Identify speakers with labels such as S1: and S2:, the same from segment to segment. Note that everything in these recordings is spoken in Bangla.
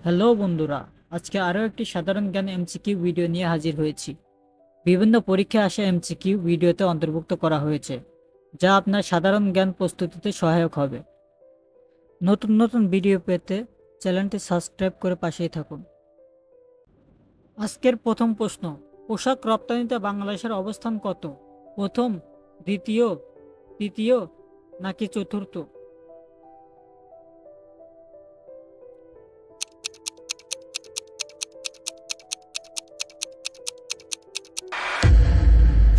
S1: হ্যালো বন্ধুরা, আজকে আরও একটি সাধারণ জ্ঞান এমসিকিউ ভিডিও নিয়ে হাজির হয়েছি। বিভিন্ন পরীক্ষায় আসা এমসিকিউ ভিডিওতে অন্তর্ভুক্ত করা হয়েছে, যা আপনার সাধারণ জ্ঞান প্রস্তুতিতে সহায়ক হবে। নতুন নতুন ভিডিও পেতে চ্যানেলটি সাবস্ক্রাইব করে পাশেই থাকুন। আজকের প্রথম প্রশ্ন, পোশাক রপ্তানিতে বাংলাদেশের অবস্থান কত? প্রথম, দ্বিতীয়, তৃতীয় নাকি চতুর্থ?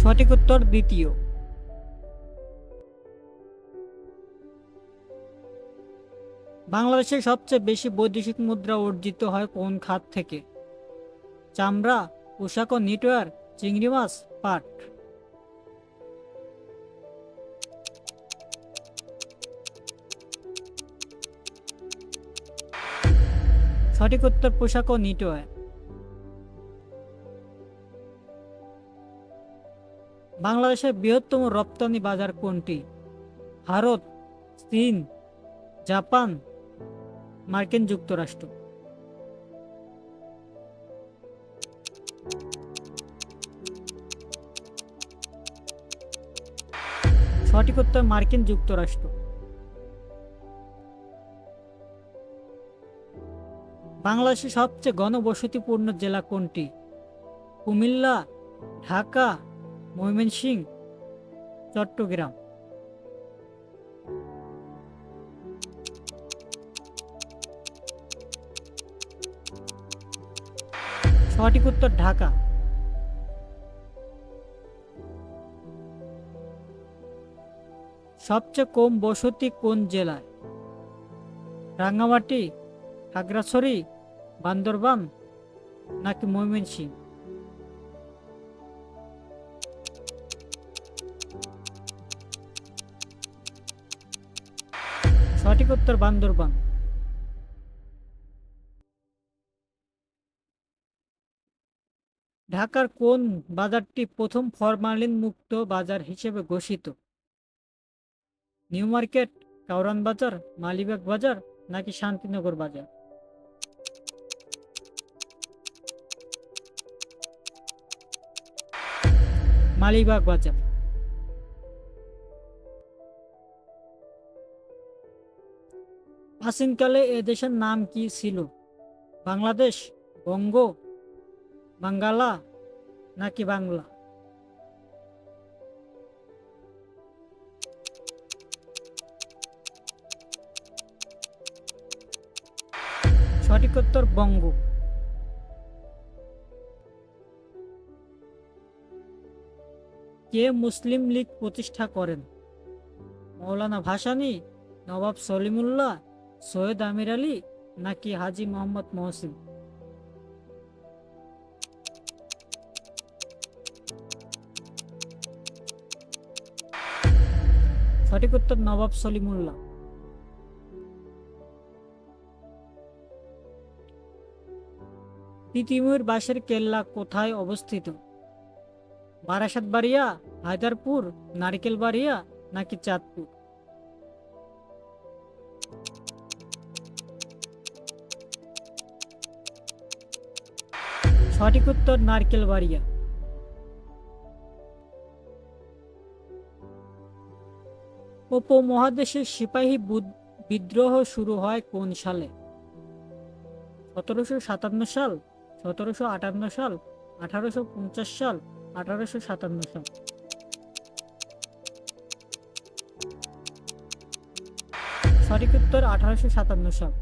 S1: সঠিক উত্তর দ্বিতীয়। বাংলাদেশে সবচেয়ে বেশি বৈদেশিক মুদ্রা অর্জিত হয় কোন খাত থেকে? চামড়া, পোশাক ও নিটওয়্যার, চিংড়ি মাছ, পাট? সঠিক উত্তর পোশাক ও নিটওয়্যার। বাংলাদেশের বৃহত্তম রপ্তানি বাজার কোনটি? ভারত, চীন, জাপান, মার্কিন যুক্তরাষ্ট্র? সঠিক উত্তর মার্কিন যুক্তরাষ্ট্র। বাংলাদেশের সবচেয়ে ঘনবসতিপূর্ণ জেলা কোনটি? কুমিল্লা, ঢাকা, ময়মনসিংহ, চট্টগ্রাম? সঠিক উত্তর ঢাকা। সবচেয়ে কম বসতি কোন জেলায়? রাঙ্গামাটি, খাগড়াছড়ি, বান্দরবান নাকি ময়মনসিংহ? সঠিক উত্তর বান্দরবান। ঢাকার কোন বাজারটি প্রথম ফরমালিন মুক্ত বাজার হিসেবে ঘোষিত? নিউ মার্কেট, কাউরান বাজার, মালিবাগ বাজার নাকি শান্তিনগর বাজার? মালিবাগ বাজার। প্রাচীনকালে এ দেশের নাম কি ছিল? বাংলাদেশ, বঙ্গ, বাঙ্গালা নাকি বাংলা? সঠিক উত্তর বঙ্গ। কে মুসলিম লীগ প্রতিষ্ঠা করেন? মৌলানা ভাসানী, নবাব সলিমুল্লাহ, সৈয়দ আমির আলী নাকি হাজী মোহাম্মদ মহসিন? সঠিক উত্তর নবাব সলিমুল্লাহ। তিতুমির বাঁশের কেল্লা কোথায় অবস্থিত? বারাসাতবাড়িয়া, হায়দারপুর, নারিকেলবাড়িয়া নাকি চাঁদপুর? সঠিক উত্তর নারকেলবাড়িয়া। উপমহাদেশের সিপাহী বিদ্রোহ শুরু হয় কোন সালে? 1757 সাল, 1758 সাল, 1850 সাল, 1857 সাল? সঠিক উত্তর 1857 সাল।